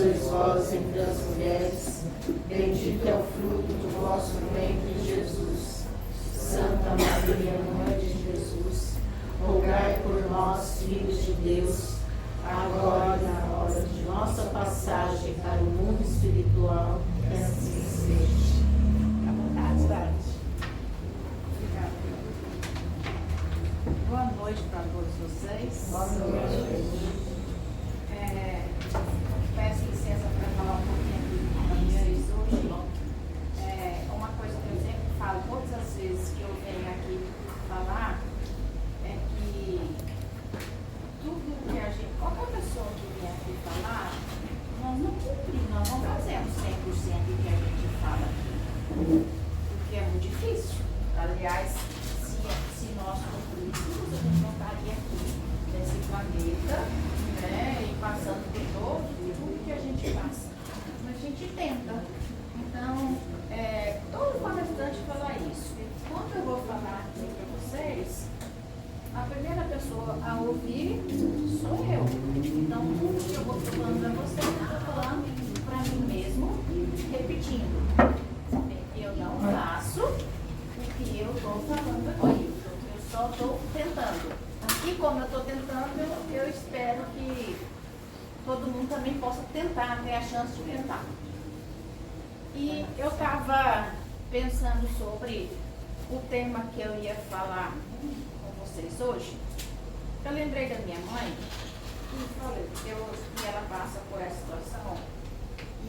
sois vós entre as mulheres, bendito é o fruto do vosso ventre, Jesus. Santa Maria, Mãe de Jesus, rogai por nós, filhos de Deus, agora e na hora de nossa passagem para o mundo espiritual, que assim seja. À vontade. Boa noite para todos vocês. Boa noite. Peço licença para falar um pouquinho aqui com vocês hoje. Uma coisa que eu sempre falo, todas as vezes que eu venho aqui falar, é que tudo que a gente, qualquer pessoa que vem aqui falar, nós não cumprimos, nós não fazemos 100% do que a gente fala aqui, porque é muito difícil. Aliás, se nós cumpríssemos, a gente não estaria aqui nesse planeta, né, e passando por tudo que a gente passa. Mas a gente tenta. Então, todo palestrante fala isso. E quando eu vou falar aqui para vocês, a primeira pessoa a ouvir sou eu. Então, tudo que eu vou falando para vocês, eu estou falando para mim mesmo, repetindo. Eu não faço o que eu estou falando aqui. Eu só estou tentando. Aqui, como eu estou tentando, eu espero que todo mundo também possa tentar, ter a chance de tentar. E eu estava pensando sobre o tema que eu ia falar com vocês hoje. Eu lembrei da minha mãe e falei que ela passa por essa situação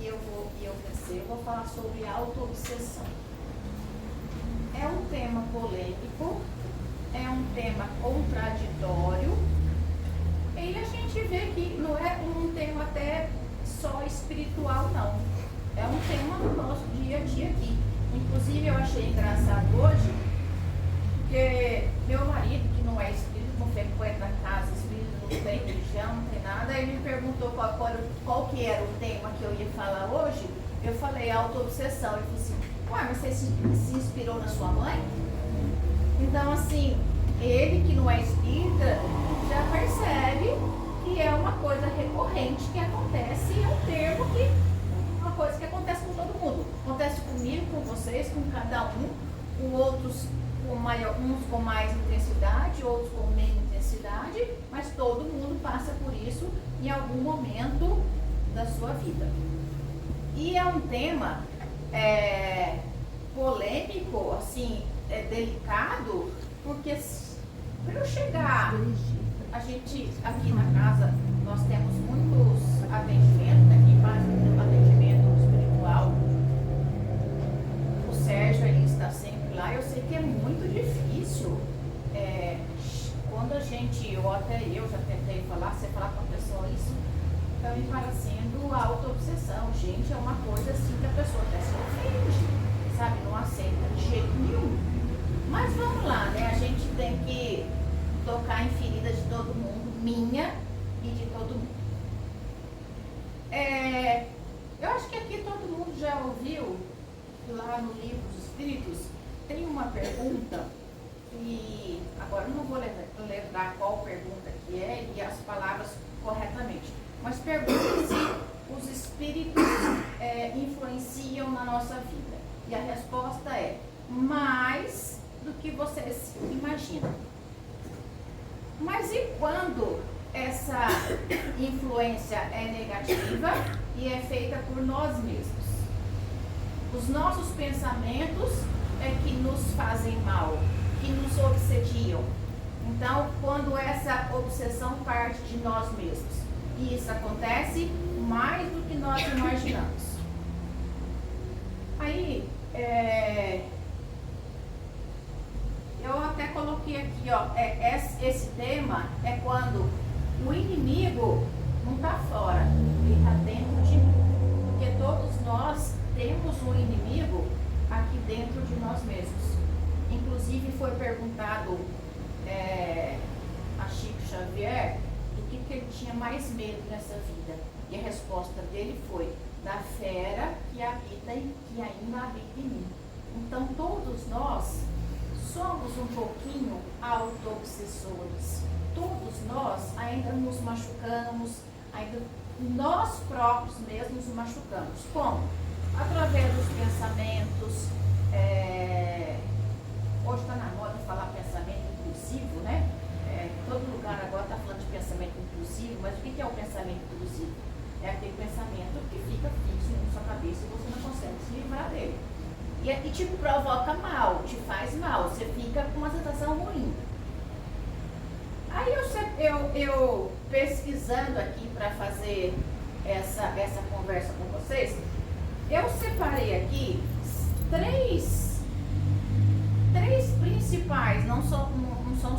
e eu pensei, eu vou falar sobre auto-obsessão. É um tema polêmico, é um tema contraditório, e a gente vê que não é um tema até só espiritual, não. É um tema do nosso dia a dia aqui. Inclusive, eu achei engraçado hoje, porque meu marido, que não é espírito, não frequenta na casa espírita, não tem religião, não tem nada, ele me perguntou qual que era o tema que eu ia falar hoje. Eu falei auto-obsessão. Ele falou assim, ué, mas você se inspirou na sua mãe? Então, assim, ele que não é espírita já percebe que é uma coisa recorrente que acontece, é um termo que, uma coisa que acontece com todo mundo. Acontece comigo, com vocês, com cada um, com outros, uns com mais intensidade, outros com menos intensidade, mas todo mundo passa por isso em algum momento da sua vida. E é um tema polêmico, assim, delicado, porque para eu chegar, a gente aqui na casa, nós temos muitos atendimentos, aqui faz muito atendimento espiritual. O Sérgio, ele está sempre lá. Eu sei que é muito difícil, quando a gente, ou até eu já tentei falar, você falar com a pessoa isso, também para sendo a auto-obsessão. Gente, é uma coisa assim que a pessoa até se ofende, sabe? Não aceita de jeito nenhum. Mas vamos lá, né? A gente tem que tocar em feridas de todo mundo, minha e de todo mundo. Eu acho que aqui todo mundo já ouviu, lá no livro dos Espíritos, tem uma pergunta, e agora eu não vou lembrar qual pergunta que é e as palavras corretamente, mas pergunta se os Espíritos influenciam na nossa vida. E a resposta é mais do que vocês imaginam. Mas e quando essa influência é negativa e é feita por nós mesmos? Os nossos pensamentos é que nos fazem mal, que nos obsediam. Então, quando essa obsessão parte de nós mesmos, e isso acontece mais do que nós imaginamos. Aí, eu até coloquei aqui, ó, esse tema é quando o inimigo não está fora, ele está dentro de mim. Porque todos nós temos um inimigo aqui dentro de nós mesmos. Inclusive foi perguntado a Chico Xavier do que ele tinha mais medo nessa vida. E a resposta dele foi da fera que habita e que ainda habita em mim. Então todos nós somos um pouquinho auto-obsessores. Todos nós ainda nos machucamos, ainda nós próprios mesmos nos machucamos. Como? Através dos pensamentos. Hoje está na moda falar pensamento impulsivo, né? Todo lugar agora está falando de pensamento impulsivo, mas o que é o pensamento impulsivo? É aquele pensamento que fica fixo na sua cabeça e você não consegue se livrar dele. E te provoca mal, te faz mal, você fica com uma sensação ruim. Aí eu pesquisando aqui para fazer essa conversa com vocês, eu separei aqui três principais, não são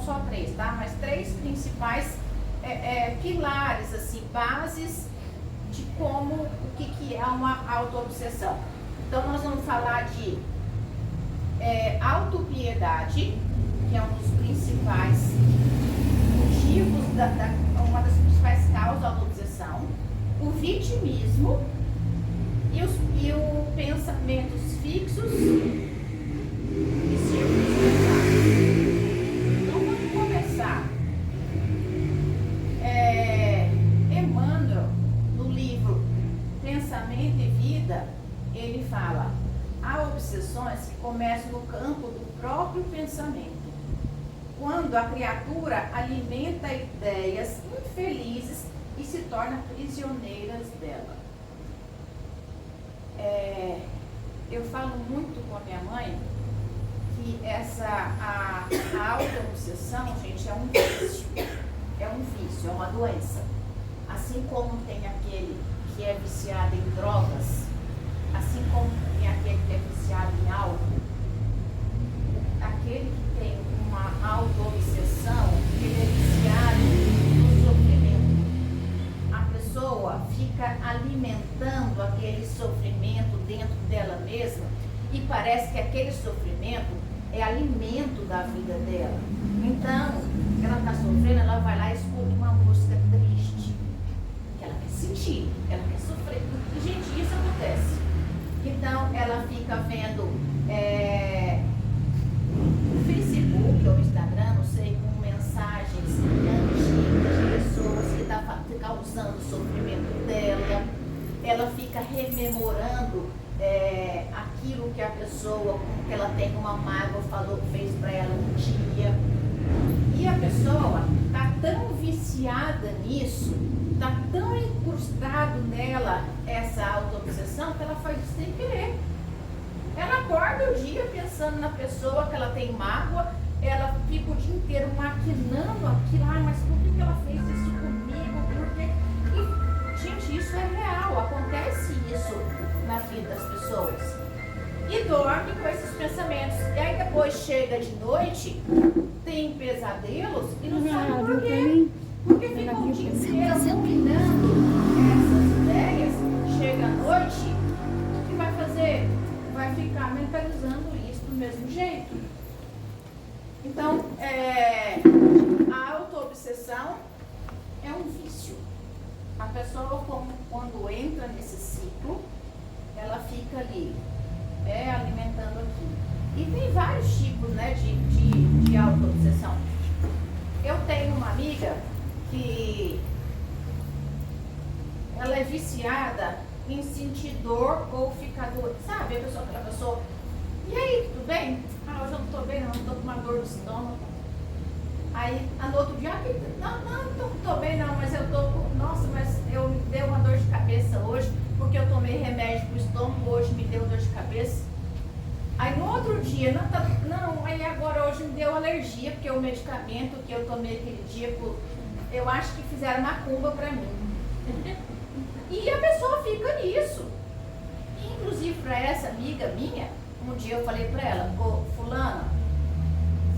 só três, tá? Mas três principais pilares, assim, bases de o que é uma autoobsessão. Então nós vamos falar de autopiedade, que é um dos principais motivos, uma das principais causas da autoobsessão, o vitimismo e os pensamentos fixos e círculos pensados. Então vamos começar. Emmanuel, no livro Pensamento e Vida, ele fala: há obsessões que começam no campo do próprio pensamento, quando a criatura alimenta ideias infelizes e se torna prisioneiras dela. Eu falo muito com a minha mãe que a auto-obsessão, gente, é um vício. É um vício, é uma doença. Assim como tem aquele que é viciado em drogas, assim como tem aquele que é viciado em álcool, aquele que tem uma auto-obsessão, ele é viciado no sofrimento. A pessoa fica alimentando aquele sofrimento dentro dela mesma e parece que aquele sofrimento é alimento da vida dela. Então, ela está sofrendo, ela vai lá e escuta uma música triste, que ela quer sentir, ela quer sofrer. E, gente, isso acontece. Então, ela fica vendo o Facebook ou o Instagram, não sei, com mensagens antigas de pessoas que estão causando o sofrimento dela. Ela fica rememorando aquilo que a pessoa, com que ela tem uma mágoa, falou, fez para ela um dia. E a pessoa está tão viciada nisso, está tão incrustado nela essa auto-obsessão, que ela faz isso sem querer. Ela acorda o dia pensando na pessoa que ela tem mágoa, ela fica o dia inteiro maquinando aquilo. Mas por que ela fez isso comigo? Por quê? E, gente, isso é real, acontece isso na vida das pessoas. E dorme com esses pensamentos. E aí depois chega de noite, tem pesadelos e não sabe por quê. Porque fica o dia inteiro ruminando essas ideias. Chega à noite, o que vai fazer? Vai ficar mentalizando isso do mesmo jeito. Então, a auto-obsessão é um vício. A pessoa, quando entra nesse ciclo, ela fica ali, alimentando aquilo. E tem vários tipos, né, de auto-obsessão. Eu tenho uma amiga que ela é viciada em sentir dor ou ficar doente. Sabe, aquela pessoa, e aí, tudo bem? Hoje eu não estou bem, não estou com uma dor de estômago. Aí, no outro dia, não estou bem não, mas eu estou com, nossa, mas eu me deu uma dor de cabeça hoje, porque eu tomei remédio para o estômago, hoje me deu dor de cabeça. Aí no outro dia, aí agora hoje me deu alergia, porque o medicamento que eu tomei aquele dia, eu acho que fizeram macumba para mim. E a pessoa fica nisso. Inclusive para essa amiga minha, um dia eu falei para ela, fulana,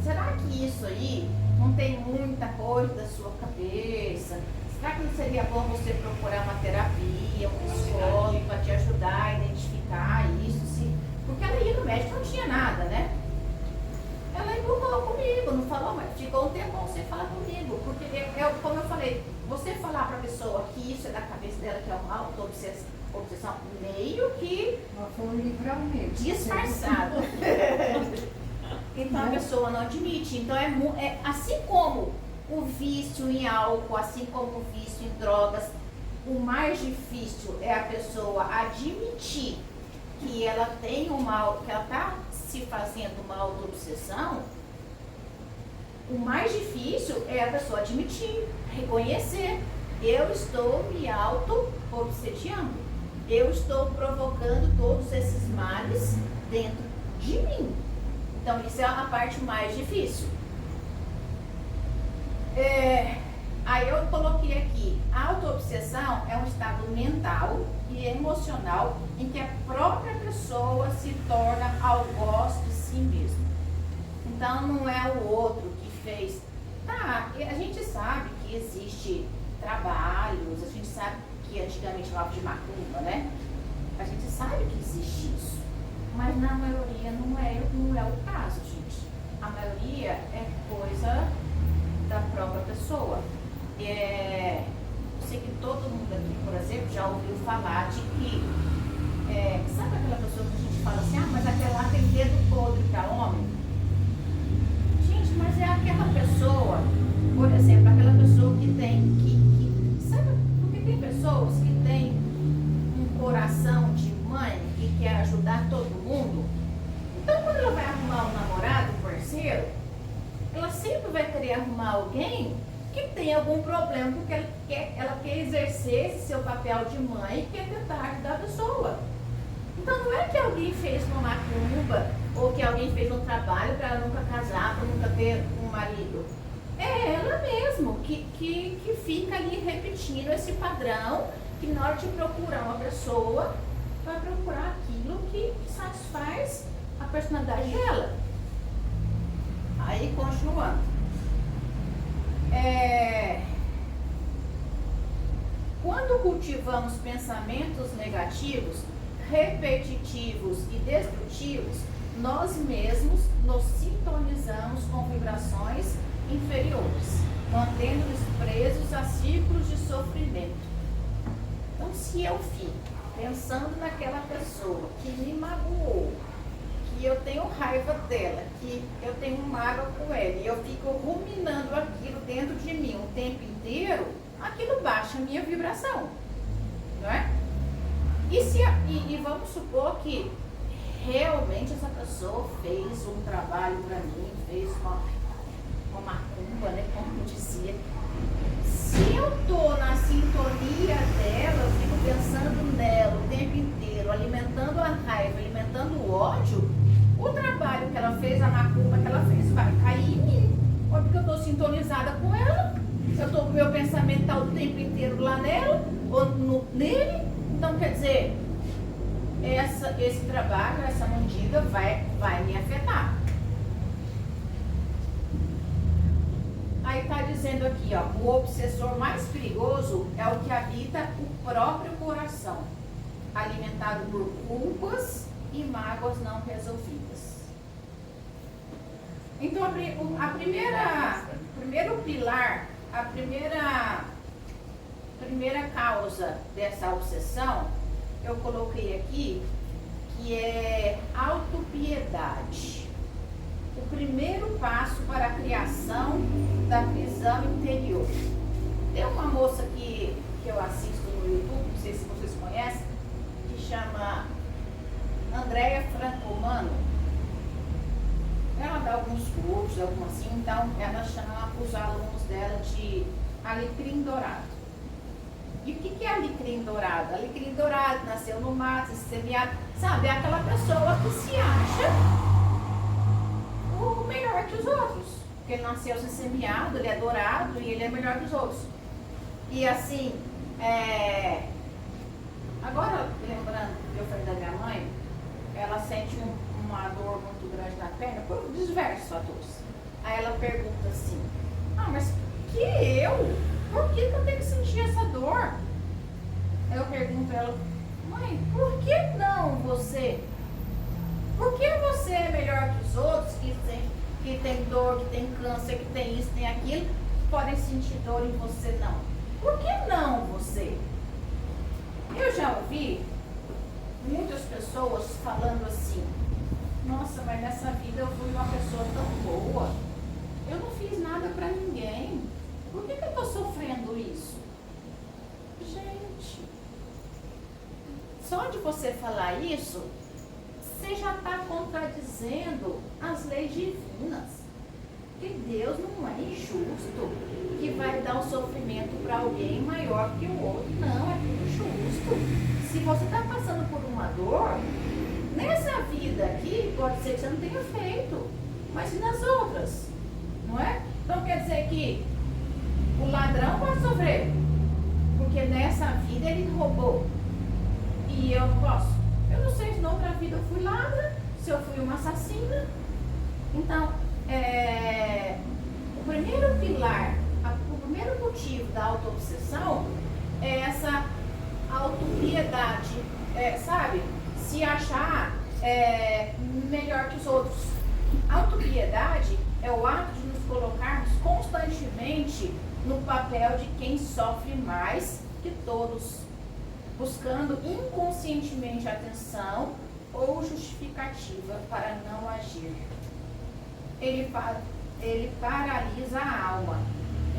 será que isso aí não tem muita coisa da sua cabeça? Será que não seria bom você procurar uma terapia, um psicólogo para te ajudar a identificar isso? Porque ela ia no médico, não tinha nada, né? Ela empurrou comigo, não falou, mas ficou um tempão sem falar comigo. Porque, como eu falei, você falar para a pessoa que isso é da cabeça dela, que é uma auto-obsessão, meio que foi um livramento disfarçado. Então a pessoa não admite. Então assim como o vício em álcool, assim como o vício em drogas, o mais difícil é a pessoa admitir que ela tem que ela está se fazendo uma auto-obsessão. O mais difícil é a pessoa admitir, reconhecer. Eu estou me auto-obsediando. Eu estou provocando todos esses males dentro de mim. Então, isso é a parte mais difícil. Aí eu coloquei aqui, a auto-obsessão é um estado mental e emocional em que a própria pessoa se torna algoz de si mesmo. Então, não é o outro que fez. Tá, a gente sabe que existe trabalhos, a gente sabe que antigamente chamava de macumba, né? A gente sabe que existe isso, mas na maioria não é o caso, gente. A maioria é coisa da própria pessoa. Eu sei que todo mundo aqui, por exemplo, já ouviu falar de que, sabe aquela pessoa que a gente fala assim, mas aquela lá tem dedo podre para homem? Gente, mas é aquela pessoa, por exemplo, aquela pessoa que tem, sabe, porque tem pessoas que têm um coração de mãe que quer ajudar todo mundo. Então, quando ela vai arrumar um namorado, um parceiro, ela sempre vai querer arrumar alguém que tem algum problema, porque ela quer exercer esse seu papel de mãe e quer tentar ajudar a pessoa. Então não é que alguém fez uma macumba ou que alguém fez um trabalho para ela nunca casar, para nunca ter um marido. É ela mesmo que fica ali repetindo esse padrão, que na hora de procurar uma pessoa, vai procurar aquilo que satisfaz a personalidade dela. Aí, continuando. Quando cultivamos pensamentos negativos, repetitivos e destrutivos, nós mesmos nos sintonizamos com vibrações inferiores, mantendo-nos presos a ciclos de sofrimento. Então, se eu fico pensando naquela pessoa que me magoou, que eu tenho raiva dela, que eu tenho mágoa com ela, e eu fico ruminando aquilo dentro de mim o tempo inteiro, aquilo baixa a minha vibração, não é? E vamos supor que realmente essa pessoa fez um trabalho para mim, fez uma macumba, né, como eu dizia. Se eu estou na sintonia dela, eu fico pensando nela o tempo inteiro, alimentando a raiva, alimentando o ódio, o trabalho que ela fez, a macumba que ela fez, vai cair em mim. Ou porque eu estou sintonizada com ela, meu pensamento está o tempo inteiro lá nela, ou nele. Então, quer dizer, esse trabalho, essa mandiga vai me afetar. Aí está dizendo aqui, ó, o obsessor mais perigoso é o que habita o próprio coração, alimentado por culpas e mágoas não resolvidas. Então, primeiro pilar, a primeira causa dessa obsessão, eu coloquei aqui, que é autopiedade. O primeiro passo para a criação da prisão interior. Tem uma moça que eu assisto no YouTube, não sei se vocês conhecem, que chama Andréia Francomano. Ela dá alguns cursos, algumas assim, então ela chama os alunos dela de alecrim dourado. E o que é alecrim dourado? Alecrim dourado nasceu no mato, semeado, sabe? É aquela pessoa que se acha o melhor que os outros. Porque ele nasceu sem semeado, ele é dourado e ele é melhor que os outros. E assim, agora lembrando que eu falei da minha mãe, ela sente uma dor muito grande na perna por diversos fatores. Aí ela pergunta assim, mas que eu? Por que eu tenho que sentir essa dor? Aí eu pergunto a ela, mãe, por que não você? Por que você é melhor que os outros que tem dor, que tem câncer, que tem isso, tem aquilo, podem sentir dor e você não? Por que não você? Eu já ouvi muitas pessoas falando assim, nossa, mas nessa vida eu fui uma pessoa tão boa, eu não fiz nada pra ninguém, por que eu tô sofrendo isso? Gente, quando você falar isso, você já está contradizendo as leis divinas. Porque Deus não é injusto, que vai dar um sofrimento para alguém maior que o outro. Não, é tudo justo. Se você está passando por uma dor, nessa vida aqui, pode ser que você não tenha feito, mas e nas outras? Não é? Então quer dizer que o ladrão pode sofrer, porque nessa vida ele roubou. E eu não posso. Eu não sei se na outra vida eu fui ladra, se eu fui uma assassina. Então, o primeiro pilar, o primeiro motivo da autoobsessão é essa autopiedade, sabe? Se achar melhor que os outros. Autopiedade é o ato de nos colocarmos constantemente no papel de quem sofre mais que todos, buscando inconscientemente atenção ou justificativa para não agir. Ele paralisa a alma,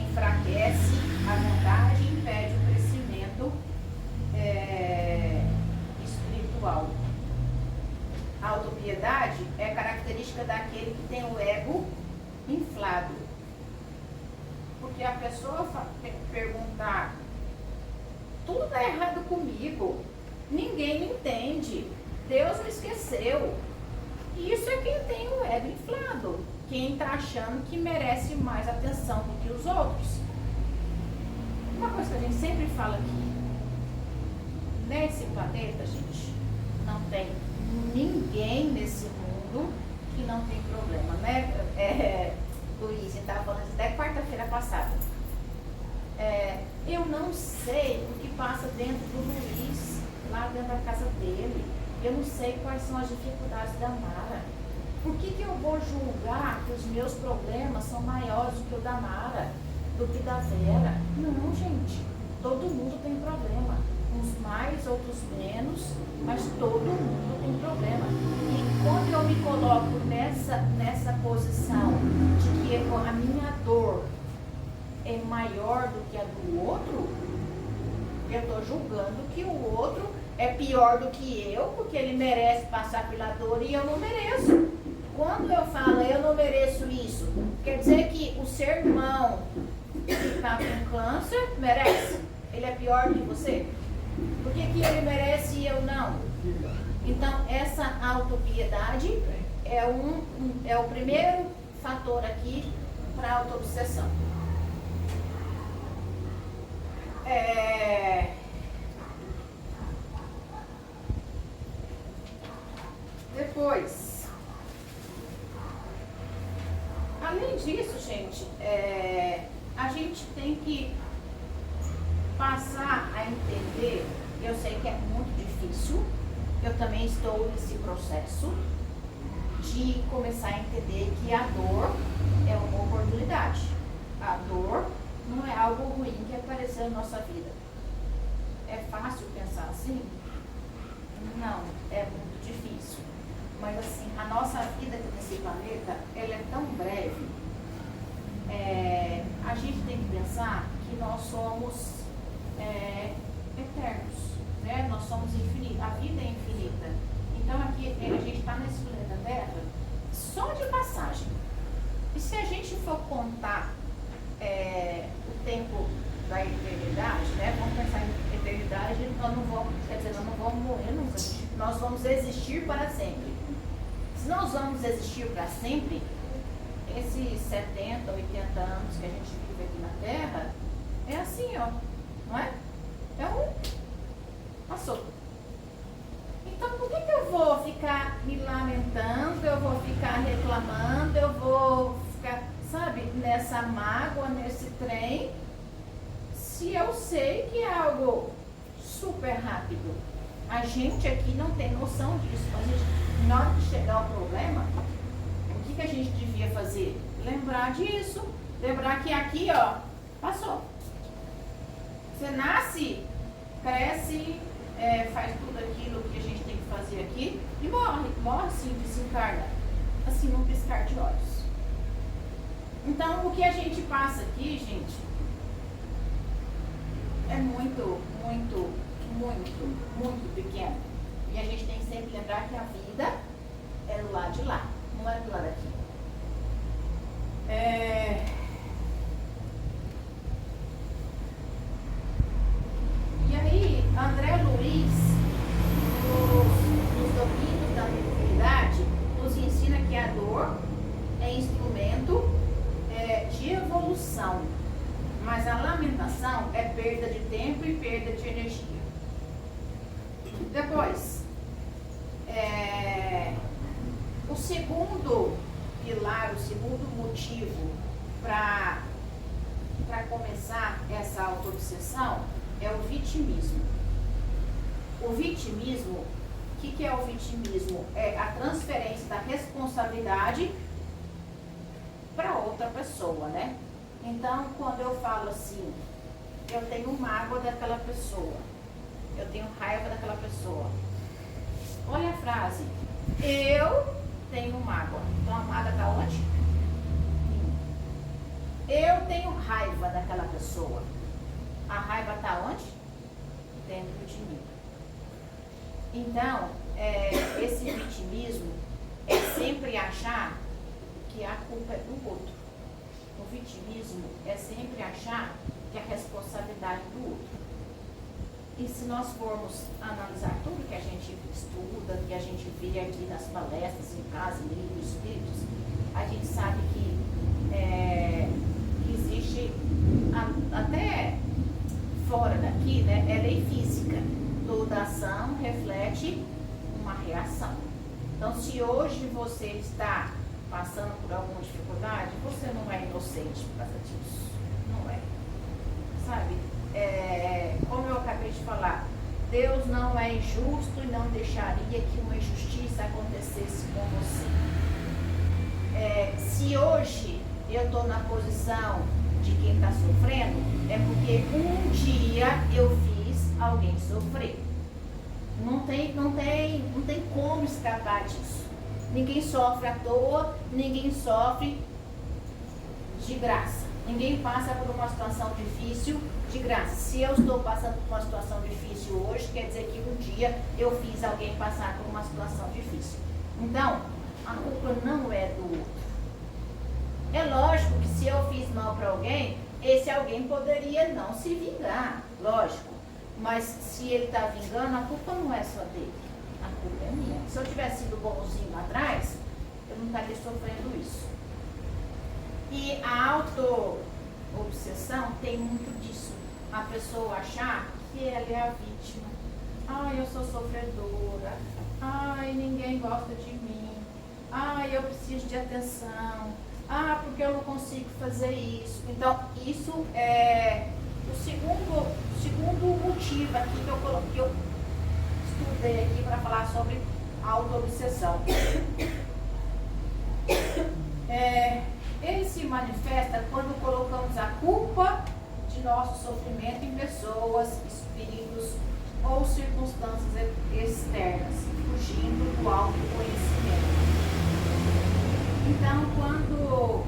enfraquece a vontade e impede o crescimento espiritual. A autopiedade é característica daquele que tem o ego inflado. Porque a pessoa perguntar, tudo está errado comigo, ninguém me entende, Deus me esqueceu. Isso é quem tem o ego inflado, quem está achando que merece mais atenção do que os outros. Uma coisa que a gente sempre fala aqui, nesse planeta, gente, não tem ninguém nesse mundo que não tem problema, né? Luiz, estava falando isso até quarta-feira passada. Eu não sei o que passa dentro do Luiz, lá dentro da casa dele. Eu não sei quais são as dificuldades da Mara. Por que eu vou julgar que os meus problemas são maiores do que o da Mara, do que da Vera? Não, gente. Todo mundo tem problema. Uns mais, outros menos, mas todo mundo tem problema. E quando eu me coloco nessa posição de que a minha dor é maior do que a do outro, eu estou julgando que o outro é pior do que eu, porque ele merece passar pela dor e eu não mereço. Quando eu falo eu não mereço isso, quer dizer que o seu irmão que está com câncer merece? Ele é pior do que você? Por que ele merece e eu não? Então, essa autopiedade é o primeiro fator aqui para a autoobsessão. Depois, além disso, gente, a gente tem que passar a entender, eu sei que é muito difícil, eu também estou nesse processo de começar a entender que a dor é uma oportunidade. A dor não é algo ruim que apareceu na nossa vida. É fácil pensar assim? Não, é muito difícil. Mas assim, a nossa vida aqui nesse planeta, ela é tão breve. A gente tem que pensar que nós somos eternos, né? Nós somos infinitos, a vida é infinita. Então aqui a gente está nesse planeta Terra só de passagem. E se a gente for contar o tempo da eternidade, né? Vamos pensar em eternidade, nós não vamos morrer nunca. Nós vamos existir para sempre. Se nós vamos existir para sempre, esses 70, 80 anos que a gente vive aqui na Terra, é assim, ó, não é? Passou. Então, por que eu vou ficar me lamentando, eu vou ficar reclamando, eu vou ficar, sabe, nessa mágoa, nesse trem, se eu sei que é algo super rápido? A gente aqui não tem noção disso. Na hora de chegar o problema, o que a gente devia fazer? Lembrar disso. Lembrar que aqui, ó, passou. Você nasce, cresce, faz tudo aquilo que a gente tem que fazer aqui e morre. Morre sim, desencarna. Assim, num piscar de olhos. Então, o que a gente passa aqui, gente, é muito, muito, muito, muito pequeno. E a gente tem que sempre lembrar que a vida é do lado de lá, não é do lado aqui. E aí, André Luiz, nos domínios da mediunidade, nos ensina que a dor é instrumento de evolução, mas a lamentação é perda de tempo e perda de energia. Depois, o segundo pilar, o segundo motivo para começar essa autoobsessão é o vitimismo. O vitimismo, o que é o vitimismo? É a transferência da responsabilidade para outra pessoa, né? Então, quando eu falo assim, eu tenho mágoa daquela pessoa, eu tenho raiva daquela pessoa. Olha a frase, eu tenho mágoa. Então, a mágoa está onde? Eu tenho raiva daquela pessoa. A raiva está onde? Dentro de mim. Então, esse vitimismo é sempre achar que a culpa é do outro. O vitimismo é sempre achar que a responsabilidade é do outro. E se nós formos analisar tudo que a gente estuda, que a gente vê aqui nas palestras, em casa, em livros espíritos, a gente sabe que existe, até fora daqui, né, é lei física. Toda ação reflete uma reação. Então, se hoje você está passando por alguma dificuldade, você não é inocente por causa disso. Não é. Sabe? Como eu acabei de falar, Deus não é injusto e não deixaria que uma injustiça acontecesse com você. Se hoje eu estou na posição de quem está sofrendo, é porque um dia eu fiz alguém sofrer. Não tem como escapar disso. Ninguém sofre à toa, ninguém sofre de graça. Ninguém passa por uma situação difícil de graça. Se eu estou passando por uma situação difícil hoje, quer dizer que um dia eu fiz alguém passar por uma situação difícil. Então, a culpa não é do outro. É lógico que se eu fiz mal para alguém, esse alguém poderia não se vingar, lógico. Mas se ele está vingando, a culpa não é só dele. A culpa é minha. Se eu tivesse sido bonzinho lá atrás, eu não estaria sofrendo isso. E a auto-obsessão tem muito disso. A pessoa achar que ela é a vítima. Ai, eu sou sofredora. Ai, ninguém gosta de mim. Ai, eu preciso de atenção. Ah, porque eu não consigo fazer isso. Então, isso é o segundo motivo aqui que eu estudei aqui para falar sobre auto-obsessão. Ele se manifesta quando colocamos a culpa de nosso sofrimento em pessoas, espíritos ou circunstâncias externas, fugindo do autoconhecimento. Então, quando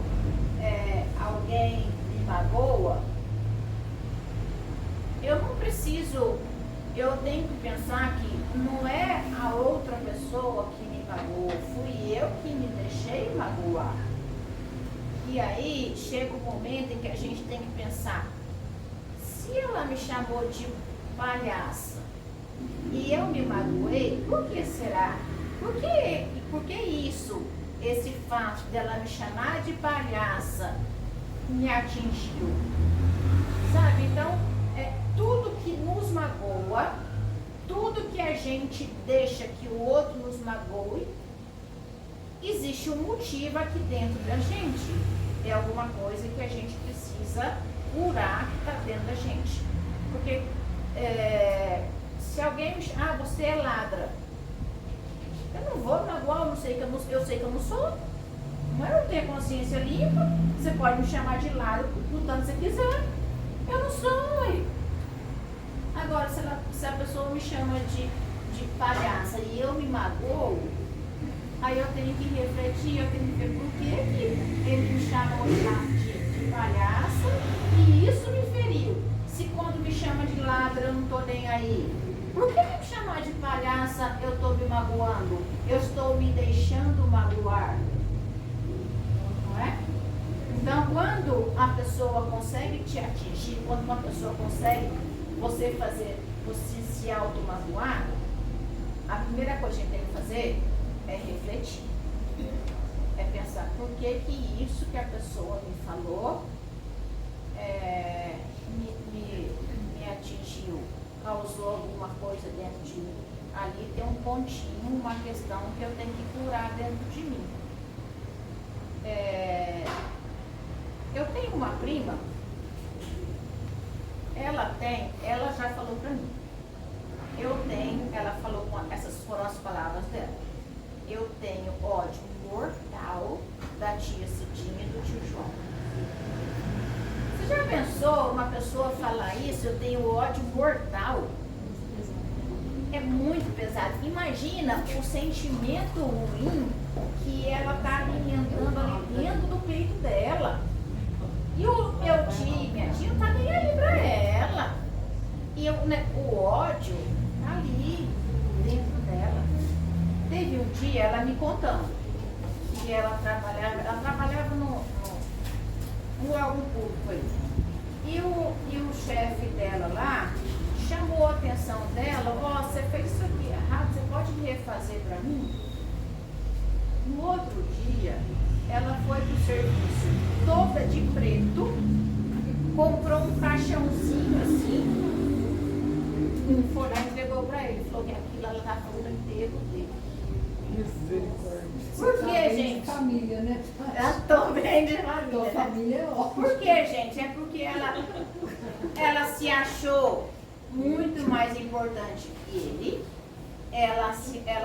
alguém me magoa, eu tenho que pensar que não é a outra pessoa que me magoou, fui eu que me deixei magoar. E aí chega o momento em que a gente tem que pensar, se ela me chamou de palhaça e eu me magoei, por que será? Por que isso? Esse fato dela me chamar de palhaça me atingiu, sabe? Então, tudo que nos magoa, tudo que a gente deixa que o outro nos magoe, existe um motivo aqui dentro da gente. É alguma coisa que a gente precisa curar que está dentro da gente. Porque se alguém me chama, você é ladra, eu não vou magoar, eu sei que eu não sou. Mas eu tenho a consciência limpa. Você pode me chamar de lado do tanto que você quiser. Eu não sou. Agora, se a pessoa me chama de palhaça e eu me magoo, aí eu tenho que refletir, eu tenho que ver por que ele me chamou de palhaça e isso me feriu. Se quando me chama de ladra eu não estou nem aí, por que me chamar de palhaça eu magoando? Eu estou me deixando magoar. Não é? Então, quando a pessoa consegue te atingir, quando uma pessoa consegue você se auto-magoar, a primeira coisa que a gente tem que fazer é refletir. É pensar, por que isso que a pessoa me falou me atingiu, causou alguma coisa dentro de mim. Ali tem um pontinho, uma questão que eu tenho que curar dentro de mim. Eu tenho uma prima, ela já falou pra mim. Ela falou, essas foram as palavras dela. Eu tenho ódio mortal da tia Cidinha e do tio João. Você já pensou uma pessoa falar isso? Eu tenho ódio mortal. É muito pesado. Imagina o sentimento ruim que ela está alimentando ali dentro do peito dela. E o meu tio, minha tia, não está nem aí para ela. E o ódio está ali dentro dela. Teve um dia ela me contando que ela trabalhava no órgão público aí. E o chefe dela lá chamou a atenção dela, você fez isso aqui errado, você pode refazer para mim? No outro dia, ela foi para o serviço toda de preto, comprou um caixãozinho assim, foi lá e entregou para ele, falou que aquilo ela estava fazendo o enterro dele. Por que, gente? Família, né? Eu tô bem de família. Família é ótimo. Por que, gente? É porque ela se achou muito mais importante que ele. Ela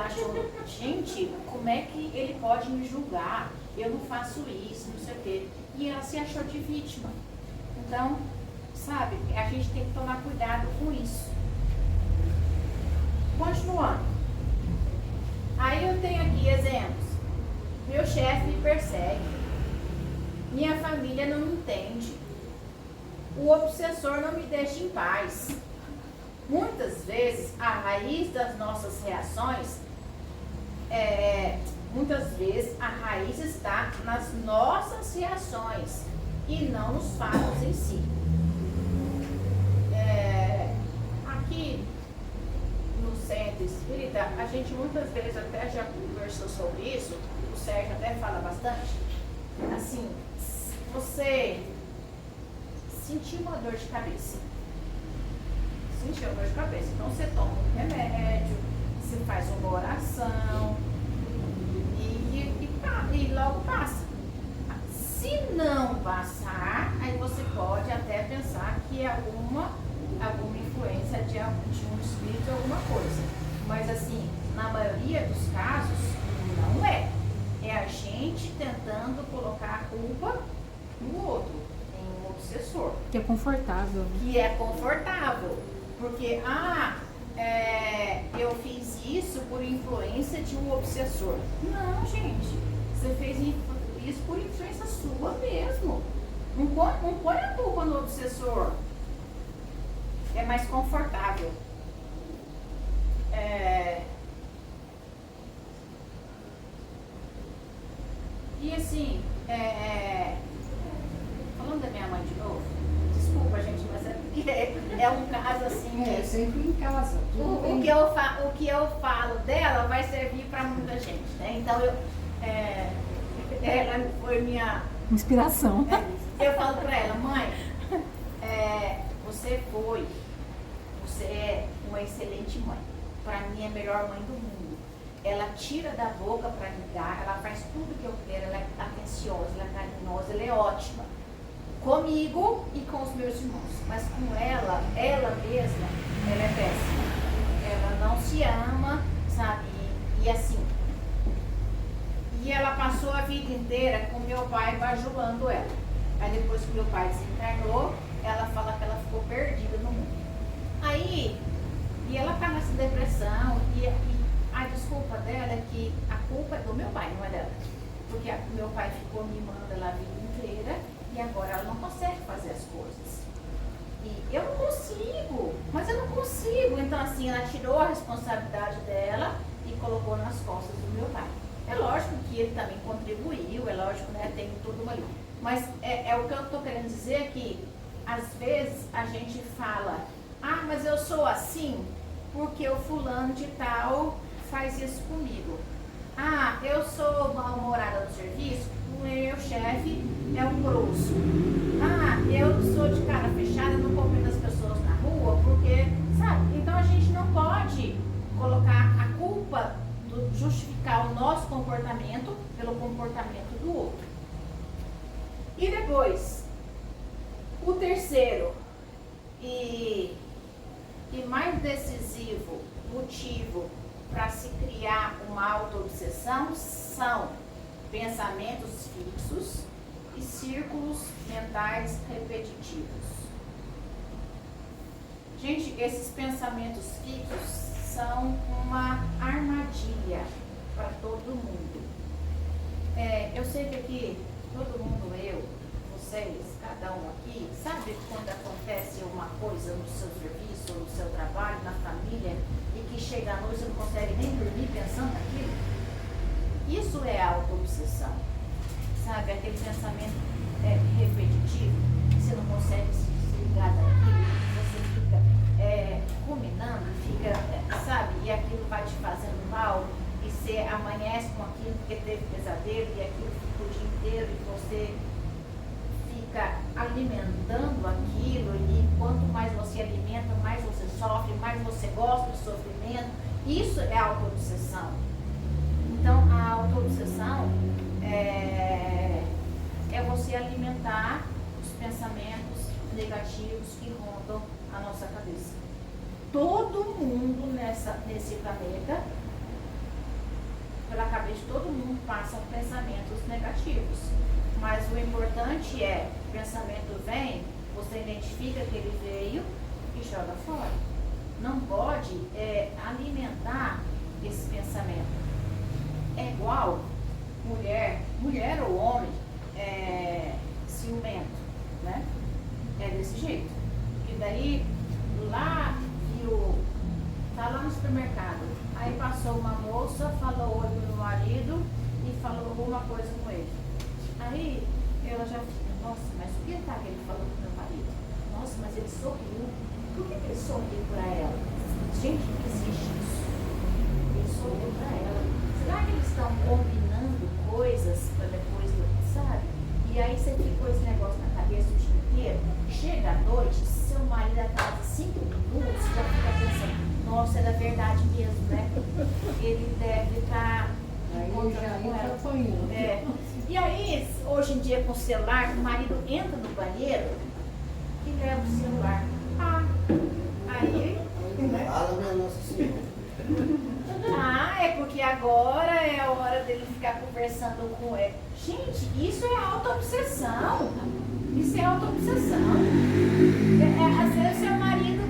achou, gente, como é que ele pode me julgar? Eu não faço isso, não sei o quê. E ela se achou de vítima. Então, sabe, a gente tem que tomar cuidado com isso. Continuando. Aí eu tenho aqui exemplos. Meu chefe me persegue. Minha família não me entende. O obsessor não me deixa em paz. Muitas vezes a raiz das nossas reações, a raiz está nas nossas reações e não nos fatos em si. Aqui no Centro Espírita, a gente muitas vezes até já conversou sobre isso, o Sérgio até fala bastante, assim, você sentiu uma dor de cabeça, então você toma um remédio, você faz uma oração e logo passa. Se não passar, aí você pode até pensar que é alguma influência de um espírito, alguma coisa. Mas assim, na maioria dos casos, não é. É a gente tentando colocar a culpa no outro, em um obsessor. Que é confortável. Que é confortável. Porque, eu fiz isso por influência de um obsessor. Não, gente. Você fez isso por influência sua mesmo. Não põe a culpa no obsessor. É mais confortável. E assim, falando da minha mãe de novo, desculpa, gente, mas é porque é um caso assim. Sempre em casa. O que eu falo dela vai servir para muita gente, né? Então ela foi minha inspiração. Eu falo para ela, mãe, você é uma excelente mãe. Para mim é a melhor mãe do mundo. Ela tira da boca para me dar, ela faz tudo que eu quero, ela é atenciosa, ela é carinhosa, ela é ótima. Comigo e com os meus irmãos. Mas com ela mesma, ela é péssima. Ela não se ama, sabe? E assim. E ela passou a vida inteira com meu pai bajulando ela. Aí depois que meu pai desencarnou, ela fala que ela ficou perdida no mundo. Aí, e ela tá nessa depressão, e a desculpa dela é que a culpa é do meu pai, não é dela. Porque meu pai ficou mimando ela a vida inteira e agora ela não consegue fazer as coisas. E eu não consigo, mas eu não consigo. Então assim, ela tirou a responsabilidade dela e colocou nas costas do meu pai. É lógico que ele também contribuiu, é lógico, né? Tem tudo ali. Mas é o que eu estou querendo dizer que, às vezes, a gente fala, ah, mas eu sou assim porque o fulano de tal faz isso comigo. Ah, eu sou mal-humorada no serviço, o meu chefe é um grosso. Ah, eu sou de cara fechada, não cumprimento as pessoas na rua, porque, sabe? Então a gente não pode colocar a culpa, justificar o nosso comportamento pelo comportamento do outro. E depois, o terceiro e mais decisivo motivo para se criar uma auto-obsessão são pensamentos fixos e círculos mentais repetitivos. Gente, esses pensamentos fixos são uma armadilha para todo mundo. Eu sei que aqui, todo mundo, eu, vocês, cada um aqui, sabe quando acontece uma coisa no seu serviço, no seu trabalho, na família, e que chega à noite e não consegue nem dormir pensando naquilo? Isso é auto-obsessão. Sabe, aquele pensamento repetitivo, que você não consegue se desligar daquilo, você fica ruminando, fica, sabe, e aquilo vai te fazendo mal, e você amanhece com aquilo porque teve pesadelo, e aquilo fica o dia inteiro, e você fica alimentando aquilo, e quanto mais você alimenta, mais você sofre, mais você gosta do sofrimento. Isso é auto-obsessão. Então, a auto-obsessão é você alimentar os pensamentos negativos que rondam a nossa cabeça. Todo mundo nesse planeta, pela cabeça de todo mundo, passam pensamentos negativos. Mas o importante é, o pensamento vem, você identifica que ele veio e joga fora. Não pode alimentar esse pensamento. É igual mulher ou homem ciumento, né? É desse jeito. E daí, tá lá no supermercado, aí passou uma moça, falou oi pro marido e falou alguma coisa com ele. Aí ela já fica, nossa, mas o que tá que ele falou pro meu marido? Nossa, mas ele sorriu. Por que ele sorriu pra ela? Gente, não existe isso. Ele sorriu pra ela. Será que eles estão combinando coisas para depois, sabe? E aí você fica com esse negócio na cabeça o dia inteiro. Chega à noite, seu marido atrasa 5 minutos, já fica pensando, nossa, era verdade mesmo, né? Ele deve estar E aí, hoje em dia com o celular, o marido entra no banheiro e leva o celular. Aí. Fala, minha Nossa Senhora. É porque agora é a hora dele ficar conversando com ele. Gente, isso é auto-obsessão. Isso é auto-obsessão. Às vezes seu marido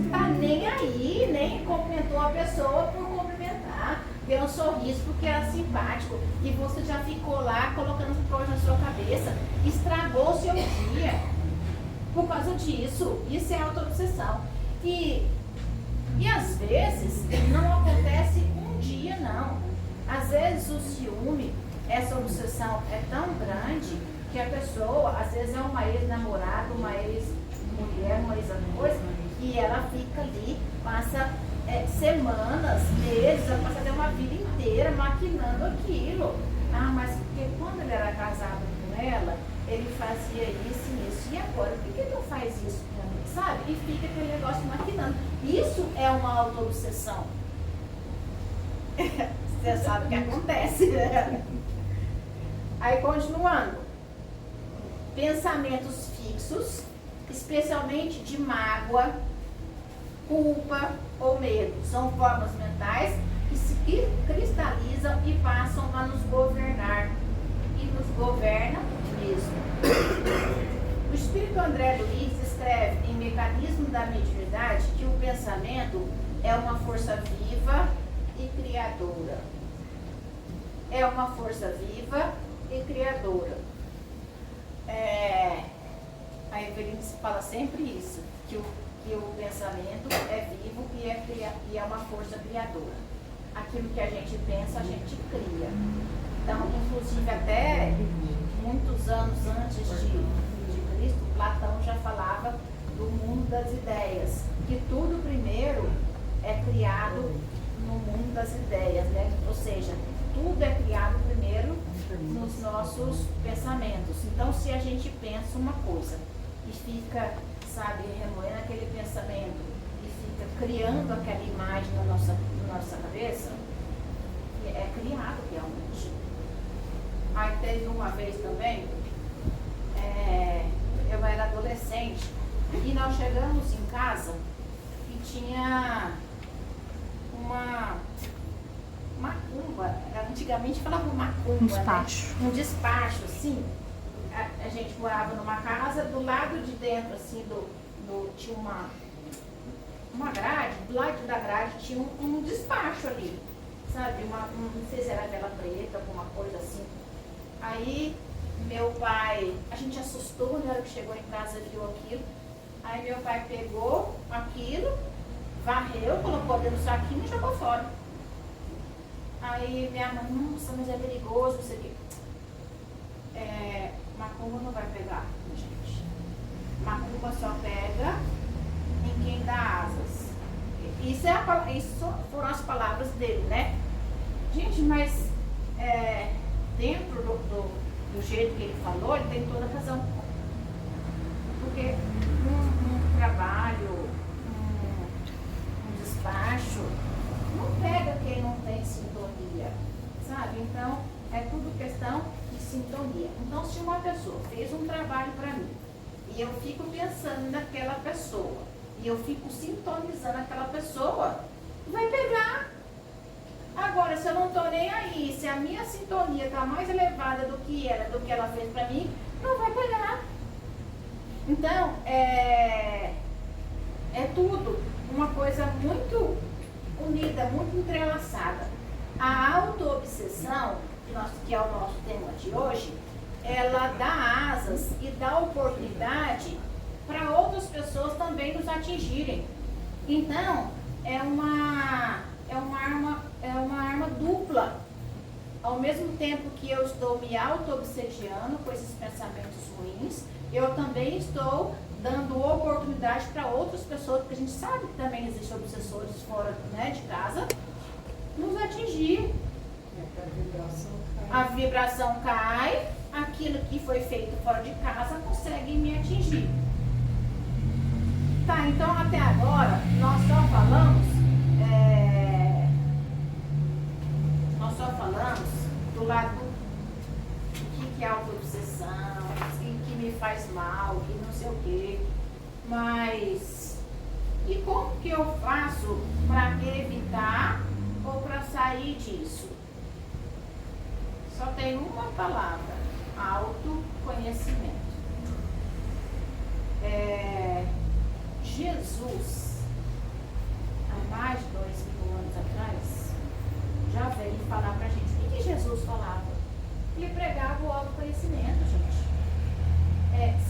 tá nem aí, nem cumprimentou a pessoa por cumprimentar. Deu um sorriso porque era simpático. E você já ficou lá colocando coisa na sua cabeça. Estragou o seu dia. Por causa disso. Isso é auto-obsessão. E às vezes não acontece um dia, não. Às vezes o ciúme, essa obsessão é tão grande que a pessoa, às vezes é uma ex-namorada, uma ex-mulher, uma ex-coisa, e ela fica ali, passa semanas, meses, ela passa até uma vida inteira maquinando aquilo. Mas porque quando ele era casado com ela, ele fazia isso e isso. E agora, por que ele não faz isso pra mim? Sabe? E fica aquele negócio maquinando. Isso é uma auto-obsessão. Você sabe o que acontece, né? Aí, continuando. Pensamentos fixos, especialmente de mágoa, culpa ou medo. São formas mentais que se cristalizam e passam a nos governar. E nos governa mesmo. O espírito André Luiz escreve em Mecanismo da Mediunidade que o pensamento é uma força viva e criadora. É uma força viva e criadora. A Eveline fala sempre isso, que o pensamento é vivo e é uma força criadora. aquilo que a gente pensa, a gente cria. Então, inclusive, até muitos anos antes de Cristo, Platão já falava do mundo das ideias, que tudo primeiro é criado no mundo das ideias, né? Ou seja, tudo é criado primeiro nos nossos pensamentos. Então, se a gente pensa uma coisa e fica, sabe, remoendo aquele pensamento e fica criando aquela imagem na nossa cabeça, é criado realmente. Aí teve uma vez também, eu era adolescente e nós chegamos em casa e tinha uma macumba, antigamente falava macumba, Um despacho. né? Um despacho, assim. A gente morava numa casa, do lado de dentro, assim, tinha uma grade, do lado da grade tinha um despacho ali, sabe? Não sei se era vela preta, alguma coisa assim. Aí meu pai, a gente assustou na hora que chegou em casa e viu aquilo. Aí meu pai pegou aquilo, varreu, colocou dentro do saquinho e jogou fora. Aí minha mãe, nossa, mas é perigoso, não sei o quê. Macumba não vai pegar, gente. Macumba só pega em quem dá asas. Isso foram as palavras dele, né? Gente, mas dentro do jeito que ele falou, ele tem toda a razão. Porque um trabalho, um despacho, não pega quem não tem sintonia, sabe? Então, é tudo questão de sintonia. Então, se uma pessoa fez um trabalho para mim, e eu fico pensando naquela pessoa, e eu fico sintonizando aquela pessoa, vai pegar. Agora, se eu não estou nem aí, se a minha sintonia está mais elevada do que ela fez para mim, não vai pegar. Então, é tudo uma coisa muito unida, muito entrelaçada. A autoobsessão, que é o nosso tema de hoje, ela dá asas e dá oportunidade para outras pessoas também nos atingirem. Então, é uma arma dupla. Ao mesmo tempo que eu estou me auto-obsediando com esses pensamentos ruins, eu também estou dando oportunidade para outras pessoas, porque a gente sabe que também existem obsessores fora, né, de casa, nos atingir. A vibração cai, aquilo que foi feito fora de casa consegue me atingir. Tá, então até agora nós só falamos do lado do que é auto-obsessão, que me faz mal, que não sei o quê. Mas e como que eu faço para evitar ou para sair disso? Só tem uma palavra: autoconhecimento. Jesus, há mais de 2000 anos atrás, já veio falar pra gente. O que Jesus falava? Ele pregava o autoconhecimento, gente.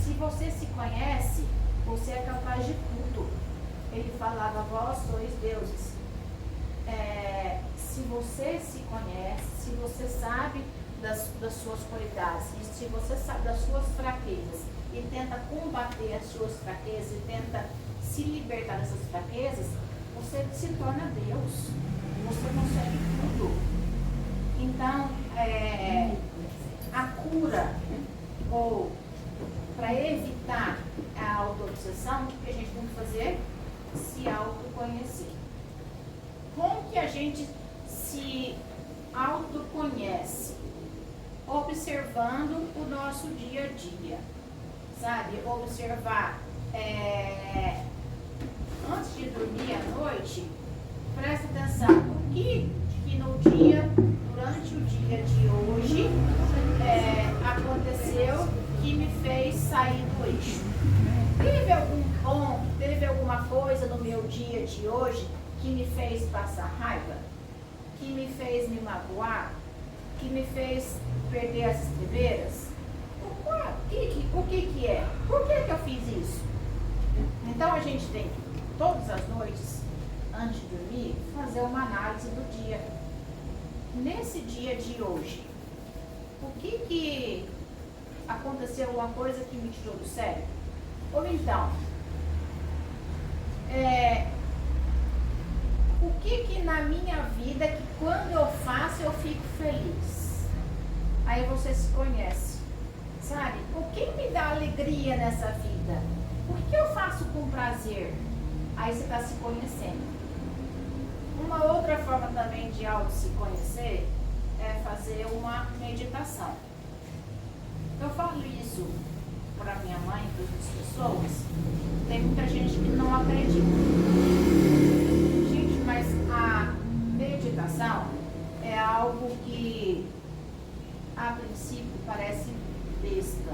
Se você se conhece, você é capaz de tudo. Ele falava, vós sois deuses. Se você se conhece, se você sabe das suas qualidades, e se você sabe das suas fraquezas, e tenta combater as suas fraquezas, e tenta se libertar dessas fraquezas, você se torna Deus. Você consegue tudo. Então, a cura, ou para evitar a autoobsessão, o que a gente tem que fazer? Se autoconhecer. Como que a gente se autoconhece? Observando o nosso dia a dia. Sabe? Observar. Antes de dormir à noite, presta atenção. O que no dia, durante o dia de hoje, aconteceu que me fez sair do eixo? Teve algum ponto, teve alguma coisa no meu dia de hoje que me fez passar raiva? Que me fez me magoar? Que me fez perder as estribeiras? O que é? Por que eu fiz isso? Então a gente tem que, todas as noites, antes de dormir, fazer uma análise do dia. Nesse dia de hoje, o que aconteceu, alguma coisa que me tirou do sério? Ou então, o que na minha vida que quando eu faço eu fico feliz? Aí você se conhece, sabe? O que me dá alegria nessa vida? O que eu faço com prazer? Aí você está se conhecendo. Uma outra forma também de se conhecer é fazer uma meditação. Eu falo isso para minha mãe, para as pessoas. Tem muita gente que não acredita. Gente, mas a meditação é algo que a princípio parece besta,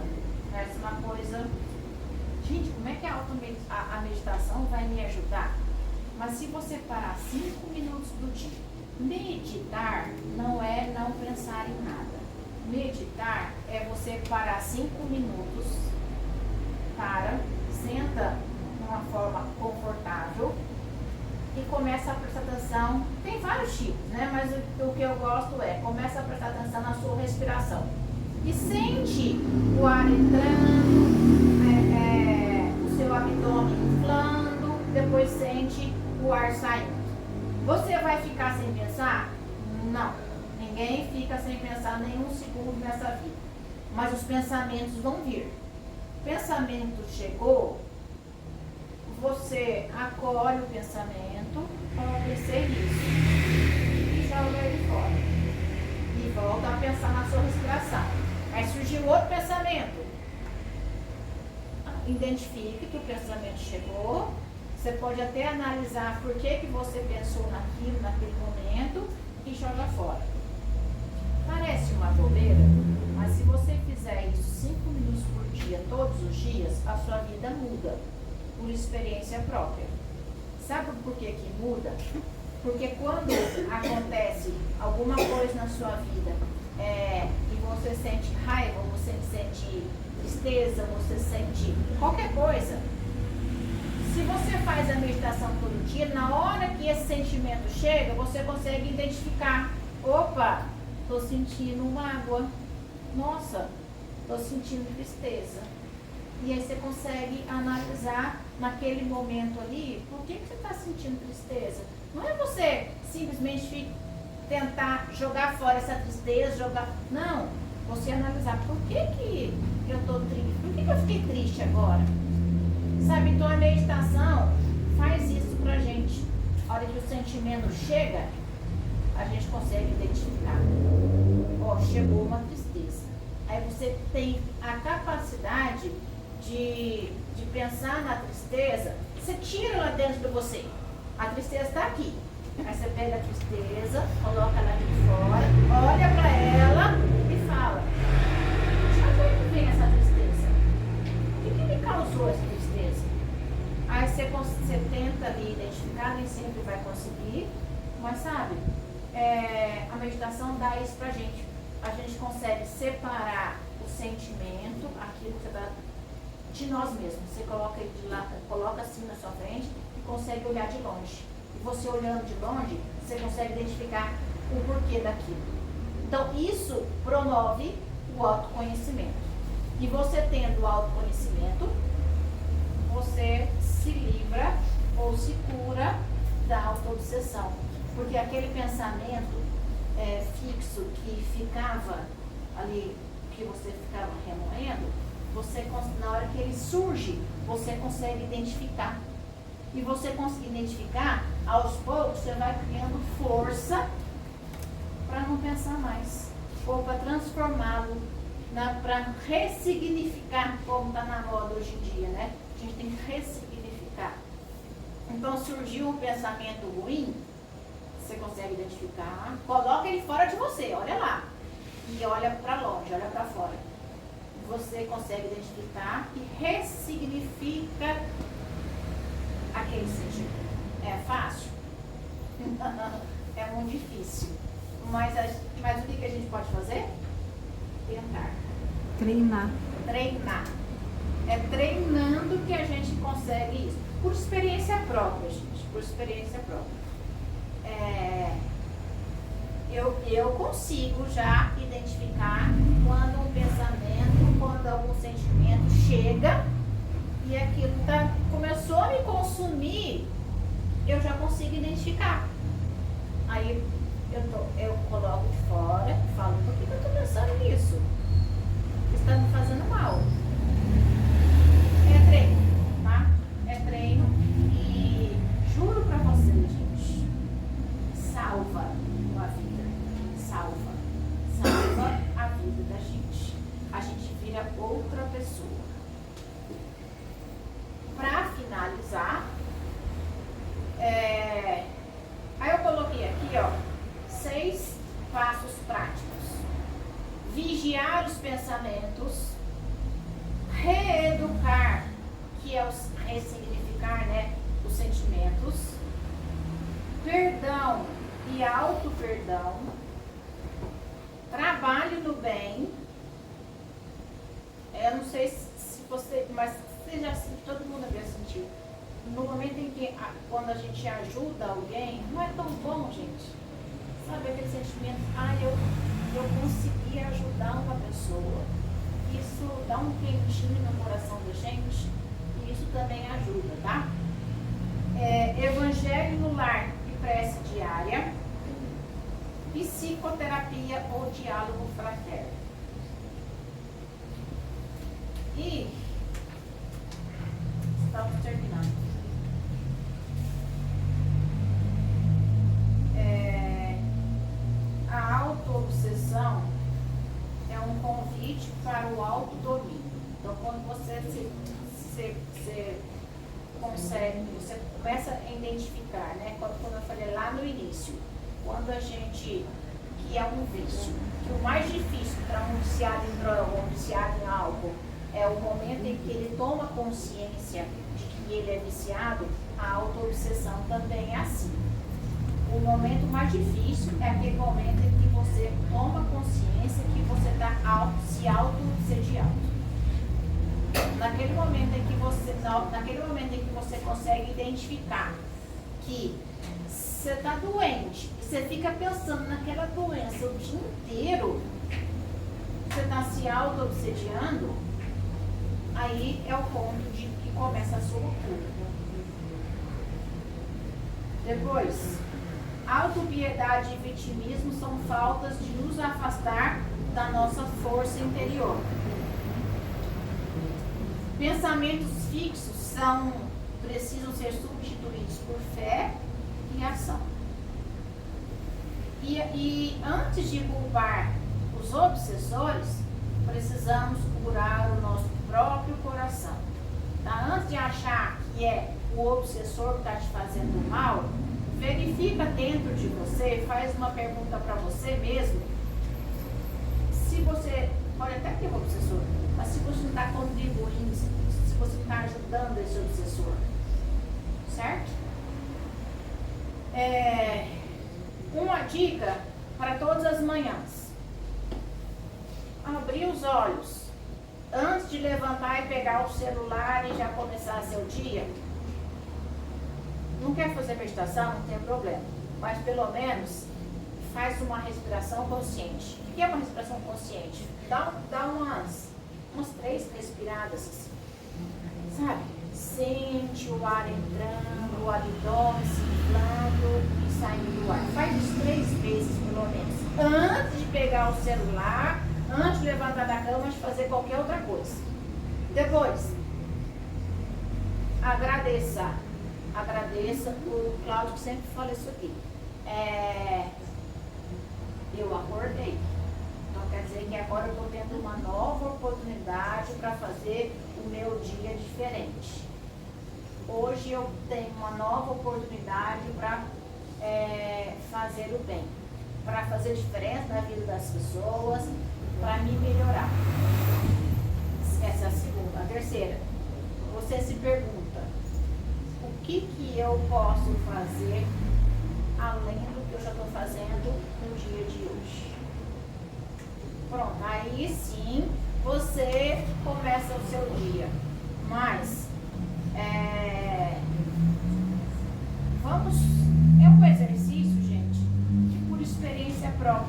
parece uma coisa. Gente, como é que a meditação vai me ajudar? Mas se você parar 5 minutos do dia, meditar não é não pensar em nada. Meditar é você parar 5 minutos, senta de uma forma confortável e começa a prestar atenção. Tem vários tipos, né? Mas o que eu gosto começa a prestar atenção na sua respiração. E sente o ar entrando, o seu abdômen inflando, depois sente o ar saindo. Você vai ficar sem pensar? Não. Ninguém fica sem pensar nenhum segundo nessa vida. Mas os pensamentos vão vir. Pensamento chegou, você acolhe o pensamento, pensei nisso, e joga ele fora. E volta a pensar na sua respiração. Aí surgiu outro pensamento. Identifique que o pensamento chegou. Você pode até analisar por que você pensou naquilo, naquele momento, e joga fora. Parece uma bobeira, mas se você fizer isso 5 minutos por dia, todos os dias, a sua vida muda, por experiência própria. Sabe por que muda? Porque quando acontece alguma coisa na sua vida e você sente raiva, você sente tristeza, você sente qualquer coisa, se você faz a meditação todo dia, na hora que esse sentimento chega, você consegue identificar: opa, estou sentindo mágoa, nossa, estou sentindo tristeza. E aí você consegue analisar naquele momento ali, por que você está sentindo tristeza? Não é você simplesmente tentar jogar fora essa tristeza, não, você analisar por que eu estou triste, por que eu fiquei triste agora? Sabe, então a meditação faz isso pra gente. A hora que o sentimento chega, a gente consegue identificar. Chegou uma tristeza. Aí você tem a capacidade de pensar na tristeza, você tira ela dentro de você. A tristeza está aqui. Aí você pega a tristeza, coloca ela aqui fora, olha pra ela e fala: de onde vem essa tristeza? O que me causou essa tristeza? Aí você tenta ali identificar, nem sempre vai conseguir, mas sabe, a meditação dá isso pra gente. A gente consegue separar o sentimento, aquilo que você está de nós mesmos. Você coloca ele de lá, coloca assim na sua frente e consegue olhar de longe. E você olhando de longe, você consegue identificar o porquê daquilo. Então isso promove o autoconhecimento. E você tendo o autoconhecimento, você se livra ou se cura da autoobsessão. Porque aquele pensamento fixo que ficava ali, que você ficava remoendo, na hora que ele surge, você consegue identificar. E você conseguir identificar, aos poucos você vai criando força para não pensar mais, ou para transformá-lo, para ressignificar, como está na moda hoje em dia, né? A gente tem que ressignificar. Então surgiu um pensamento ruim, você consegue identificar, coloca ele fora de você, olha lá, e olha para longe, olha para fora. Você consegue identificar e ressignifica aquele sentimento. É fácil? É muito difícil. Mas o que a gente pode fazer? Tentar. Treinar. Treinar. É treinando que a gente consegue isso. Por experiência própria, gente. por experiência própria. Eu consigo já identificar quando um pensamento, quando algum sentimento chega e aquilo começou a me consumir, eu já consigo identificar. Aí eu coloco de fora e falo, por que eu estou pensando nisso? Está me fazendo mal. É treino, tá? É treino e juro pra vocês, gente, salva a vida. Salva a vida da gente. A gente vira outra pessoa. Pra finalizar, aí eu coloquei aqui, ó, 6 passos práticos. Vigiar os pensamentos, reeducar, que é ressignificar, né, os sentimentos, perdão e auto-perdão, trabalho no bem. Eu não sei se você, mas você já sentiu, todo mundo já sentiu. No momento em que, quando a gente ajuda alguém, não é tão bom, gente. Sabe aquele sentimento, eu consegui ajudar uma pessoa. Isso dá um quentinho no coração da gente e isso também ajuda, tá? Evangelho no lar e prece diária, psicoterapia ou diálogo fraterno. E estamos terminando. A autoobsessão é um convite para o autodomínio. Então, quando você consegue, você começa a identificar, né? Quando eu falei lá no início, quando a gente, que é um vício, que o mais difícil para um viciado em droga ou um viciado em álcool é o momento em que ele toma consciência de que ele é viciado, a autoobsessão também é assim. O momento mais difícil é aquele momento em que você toma consciência que você está se auto-obsediando. Naquele momento em que você consegue identificar que você está doente, você fica pensando naquela doença o dia inteiro, você está se auto-obsediando, aí é o ponto de que começa a sua cura. Depois, autopiedade e vitimismo são faltas de nos afastar da nossa força interior. Pensamentos fixos precisam ser substituídos por fé e ação. E antes de culpar os obsessores, precisamos curar o nosso próprio coração. Tá? Antes de achar que é o obsessor que está te fazendo mal, verifica dentro de você, faz uma pergunta para você mesmo, se você pode até ter um obsessor, mas se você não está contribuindo, se você não está ajudando esse obsessor, certo? Uma dica para todas as manhãs: abrir os olhos antes de levantar e pegar o celular e já começar seu dia. Não quer fazer meditação? Não tem problema, mas pelo menos faz uma respiração consciente. O que é uma respiração consciente? Dá umas 3 respiradas assim, sabe? Sente o ar entrando, o abdômen se inflando e saindo do ar. Faz isso 3 vezes pelo menos, antes de pegar o celular, antes de levantar da cama, antes de fazer qualquer outra coisa. Depois, agradeça, o Cláudio sempre fala isso aqui. Eu acordei. Então quer dizer que agora eu estou tendo uma nova oportunidade para fazer o meu dia diferente. Hoje eu tenho uma nova oportunidade para fazer o bem, para fazer diferença na vida das pessoas, para me melhorar. Essa é a segunda. A terceira, você se pergunta: o que eu posso fazer além do que eu já estou fazendo no dia de hoje? Pronto, aí sim você começa o seu dia. Mas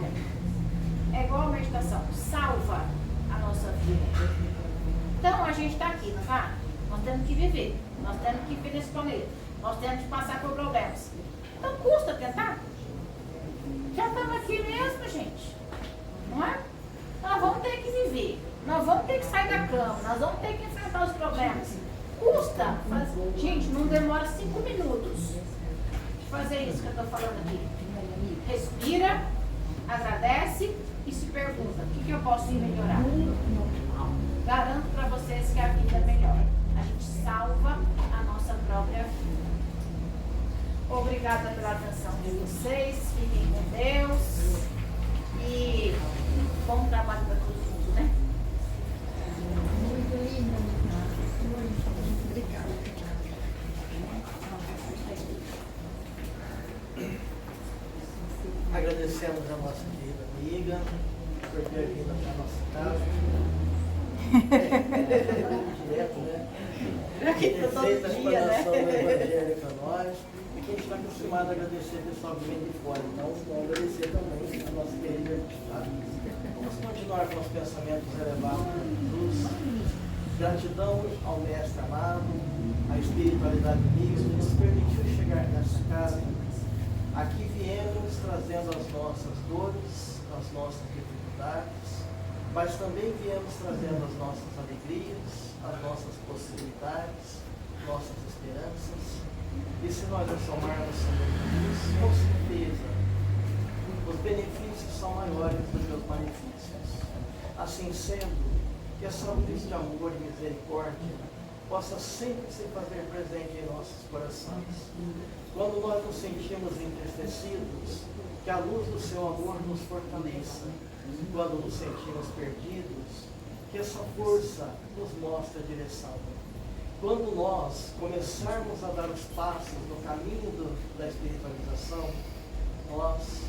própria. É igual a meditação, salva a nossa vida. Então a gente está aqui, não está? Nós temos que viver, nós temos que viver nesse planeta, nós temos que passar por problemas. Então custa tentar? Já estamos aqui mesmo, gente. Não é? Nós vamos ter que viver, nós vamos ter que sair da cama, nós vamos ter que enfrentar os problemas. Custa, mas, gente, não demora 5 minutos de fazer isso que eu estou falando aqui. Respira, agradece e se pergunta: o que eu posso melhorar? Garanto para vocês que a vida é melhor. A gente salva a nossa própria vida. Obrigada pela atenção de vocês. Fiquem com Deus. E bom trabalho para todo mundo, né? Agradecemos a nossa querida amiga por ter vindo até a nossa casa. Direto, né? Receita de explanação do Evangelho para nós. E que a gente está acostumado a agradecer pessoal que vem de fora. Então, vamos agradecer também a nossa querida deputada. Vamos continuar com os pensamentos elevados por Jesus. Gratidão ao Mestre amado, à espiritualidade mista, que nos permitiu chegar nessa casa. Aqui viemos trazendo as nossas dores, as nossas dificuldades, mas também viemos trazendo as nossas alegrias, as nossas possibilidades, nossas esperanças. E se nós assomarmos sobre isso, com certeza, os benefícios são maiores do que os malefícios. Assim sendo, que essa luz de amor e misericórdia possa sempre se fazer presente em nossos corações. Quando nós nos sentimos entristecidos, que a luz do seu amor nos fortaleça. Quando nos sentimos perdidos, que essa força nos mostre a direção. Quando nós começarmos a dar os passos no caminho da espiritualização, nós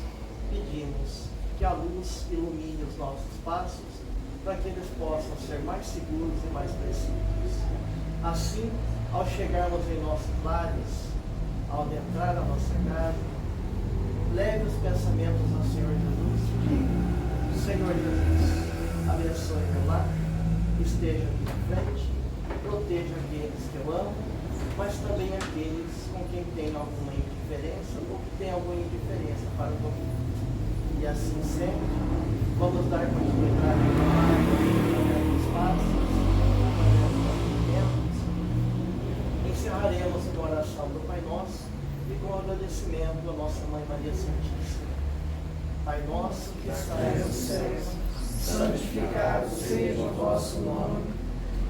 pedimos que a luz ilumine os nossos passos para que eles possam ser mais seguros e mais precisos. Assim, ao chegarmos em nossos lares, ao adentrar a nossa casa, leve os pensamentos ao Senhor Jesus e diga: Senhor Jesus, abençoe meu lar, esteja aqui na frente, proteja aqueles que eu amo, mas também aqueles com quem tem alguma indiferença ou que tem alguma indiferença para comigo. E assim sempre, vamos dar continuidade aos passos, encerraremos com a oração do Pai Nosso e com o agradecimento à nossa Mãe Maria Santíssima. Pai nosso que estais nos céus, santificado seja o vosso nome,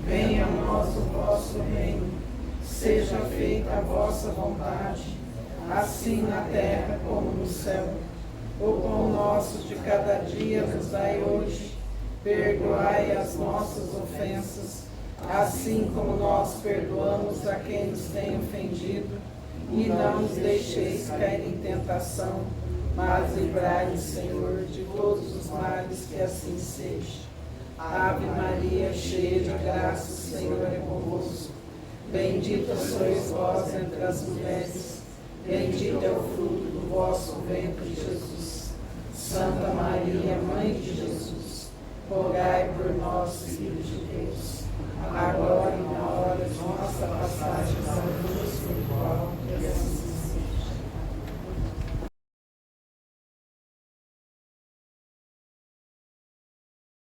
venha a nós o vosso reino, seja feita a vossa vontade, assim na terra como no céu. O pão nosso de cada dia nos dai hoje, perdoai as nossas ofensas, assim como nós perdoamos a quem nos tem ofendido, e não nos deixeis cair em tentação, mas livrai-nos, Senhor, de todos os males, que assim seja. Ave Maria, cheia de graça, o Senhor é convosco. Bendita sois vós entre as mulheres, bendito é o fruto do vosso ventre, Jesus. Santa Maria, Mãe de Jesus, rogai por nós, filhos de Deus, agora e na hora de nossa passagem pela